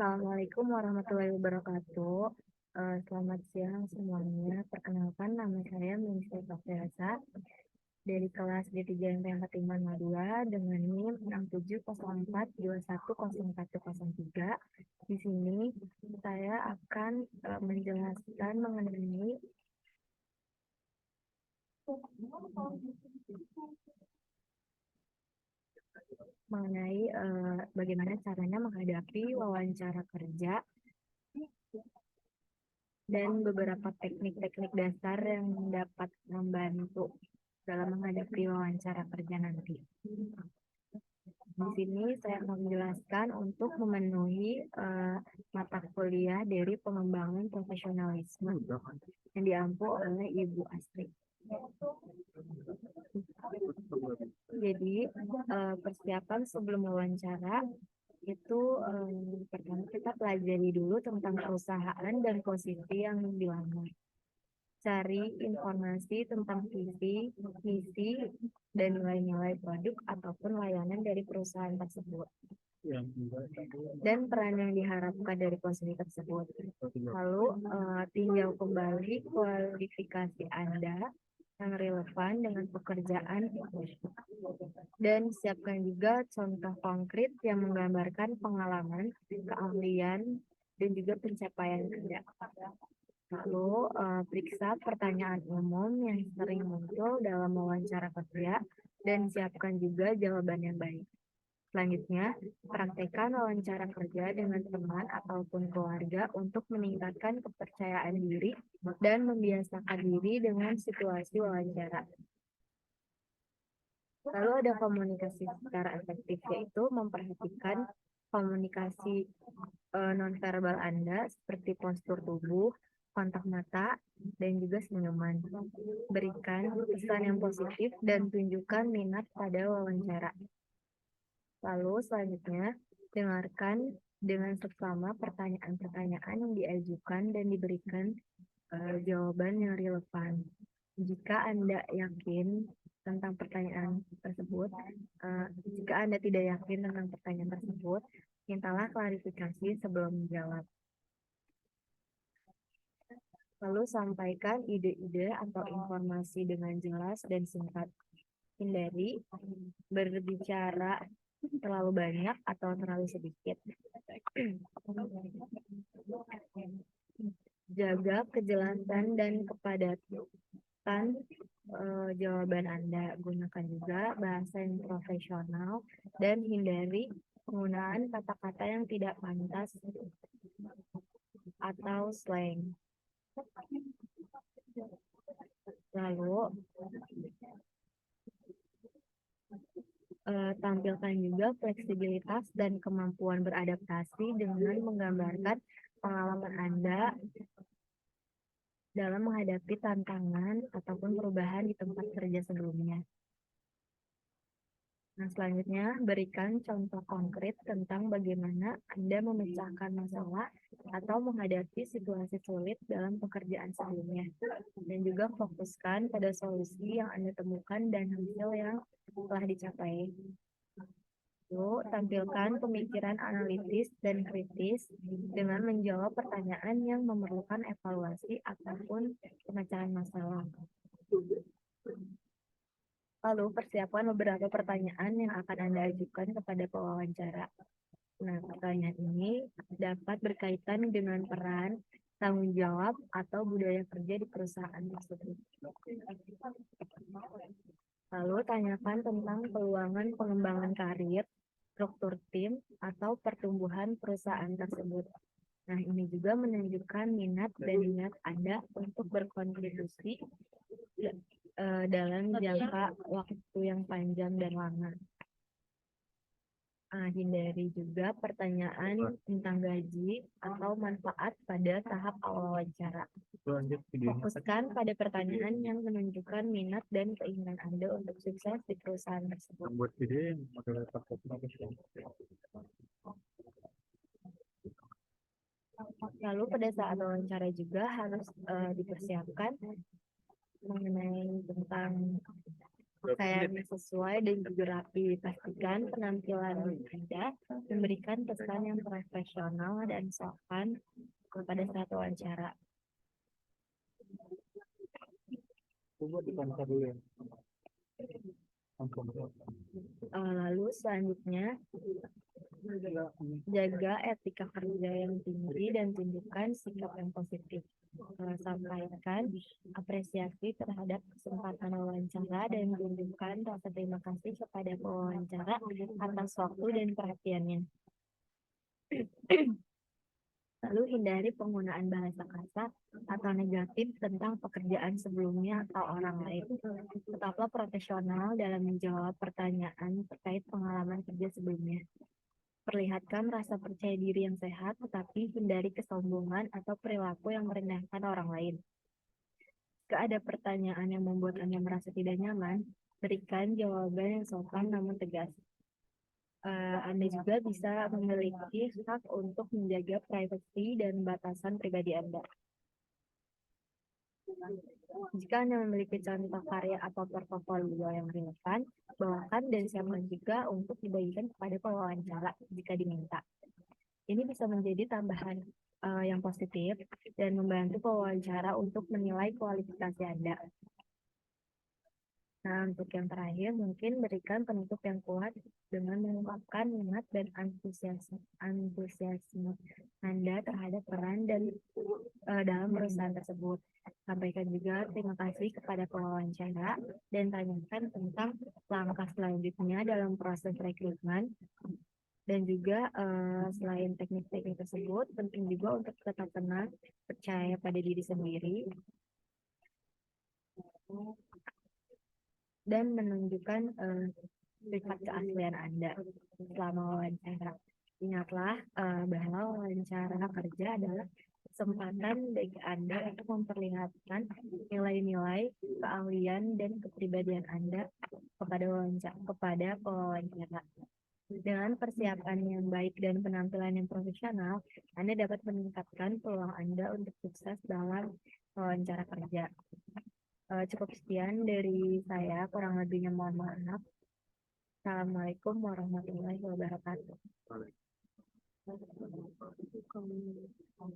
Assalamualaikum warahmatullahi wabarakatuh. Selamat siang semuanya. Perkenalkan, nama saya Menisel Fafiasa dari kelas D3 MT 4502 dengan NIM 6704210103. Di sini saya akan menjelaskan mengenai bagaimana caranya menghadapi wawancara kerja dan beberapa teknik-teknik dasar yang dapat membantu dalam menghadapi wawancara kerja nanti. Di sini saya akan menjelaskan untuk memenuhi mata kuliah dari pengembangan profesionalisme yang diampu oleh Ibu Astri. Jadi persiapan sebelum wawancara itu pertama kita pelajari dulu tentang perusahaan dan posisi yang dilamar. Cari informasi tentang visi, misi, dan nilai-nilai produk ataupun layanan dari perusahaan tersebut. Dan peran yang diharapkan dari posisi tersebut. Lalu tinjau kembali kualifikasi Anda yang relevan dengan pekerjaan dan siapkan juga contoh konkret yang menggambarkan pengalaman, keahlian, dan juga pencapaian Anda. Lalu periksa pertanyaan umum yang sering muncul dalam wawancara kerja dan siapkan juga jawaban yang baik. Selanjutnya, praktekkan wawancara kerja dengan teman ataupun keluarga untuk meningkatkan kepercayaan diri dan membiasakan diri dengan situasi wawancara. Lalu ada komunikasi secara efektif, yaitu memperhatikan komunikasi nonverbal Anda seperti postur tubuh, kontak mata, dan juga senyuman. Berikan pesan yang positif dan tunjukkan minat pada wawancara. Lalu selanjutnya, dengarkan dengan seksama pertanyaan-pertanyaan yang diajukan dan diberikan jawaban yang relevan. Jika Anda yakin tentang pertanyaan tersebut, jika Anda tidak yakin tentang pertanyaan tersebut, mintalah klarifikasi sebelum menjawab. Lalu sampaikan ide-ide atau informasi dengan jelas dan singkat. Hindari berbicara terlalu banyak atau terlalu sedikit. Jaga kejelasan dan kepadatan jawaban Anda. Gunakan juga bahasa yang profesional dan hindari penggunaan kata-kata yang tidak pantas atau slang. Lalu tampilkan juga fleksibilitas dan kemampuan beradaptasi dengan menggambarkan pengalaman Anda dalam menghadapi tantangan ataupun perubahan di tempat kerja sebelumnya. Nah, selanjutnya berikan contoh konkret tentang bagaimana Anda memecahkan masalah atau menghadapi situasi sulit dalam pekerjaan sebelumnya. Dan juga fokuskan pada solusi yang Anda temukan dan hasil yang telah dicapai. Lalu, tampilkan pemikiran analitis dan kritis dengan menjawab pertanyaan yang memerlukan evaluasi ataupun pemecahan masalah. Lalu, persiapkan beberapa pertanyaan yang akan Anda ajukan kepada pewawancara. Nah, pertanyaan ini dapat berkaitan dengan peran, tanggung jawab, atau budaya kerja di perusahaan tersebut. Lalu, tanyakan tentang peluangan pengembangan karir, struktur tim, atau pertumbuhan perusahaan tersebut. Nah, ini juga menunjukkan minat dan niat Anda untuk berkontribusi dalam jangka waktu yang panjang dan lama. Hindari juga pertanyaan tentang gaji atau manfaat pada tahap awal wawancara. Fokuskan pada pertanyaan yang menunjukkan minat dan keinginan Anda untuk sukses di perusahaan tersebut. Lalu pada saat wawancara juga harus dipersiapkan mengenai tentang Pakaian yang sesuai dan juga rapi. Pastikan penampilan Anda memberikan kesan yang profesional dan sopan pada saat wawancara. Coba dikontak dulu ya. Lalu selanjutnya, jaga etika kerja yang tinggi dan tunjukkan sikap yang positif. Sampaikan apresiasi terhadap kesempatan wawancara dan tunjukkan rasa terima kasih kepada pewawancara atas waktu dan perhatiannya. Lalu hindari penggunaan bahasa kasar atau negatif tentang pekerjaan sebelumnya atau orang lain. Tetaplah profesional dalam menjawab pertanyaan terkait pengalaman kerja sebelumnya. Perlihatkan rasa percaya diri yang sehat, tetapi hindari kesombongan atau perilaku yang merendahkan orang lain. Jika ada pertanyaan yang membuat Anda merasa tidak nyaman, berikan jawaban yang sopan namun tegas. Anda juga bisa memiliki hak untuk menjaga privasi dan batasan pribadi Anda. Jika Anda memiliki contoh karya atau portofolio yang relevan, bawakan dan siapkan juga untuk dibagikan kepada pewawancara jika diminta. Ini bisa menjadi tambahan yang positif dan membantu pewawancara untuk menilai kualifikasi Anda. Nah, untuk yang terakhir, mungkin berikan penutup yang kuat dengan mengungkapkan minat dan antusiasme Anda terhadap peran dan dalam perusahaan tersebut. Sampaikan juga terima kasih kepada pewawancara dan tanyakan tentang langkah selanjutnya dalam proses rekrutmen. Dan juga selain teknik-teknik tersebut, penting juga untuk tetap tenang, percaya pada diri sendiri, dan menunjukkan sifat keaslian Anda selama wawancara. Ingatlah bahwa wawancara kerja adalah kesempatan bagi Anda untuk memperlihatkan nilai-nilai keahlian dan kepribadian Anda kepada pewawancara. Dengan persiapan yang baik dan penampilan yang profesional, Anda dapat meningkatkan peluang Anda untuk sukses dalam wawancara kerja. Cukup sekian dari saya, kurang lebihnya mohon maaf. Assalamualaikum warahmatullahi wabarakatuh.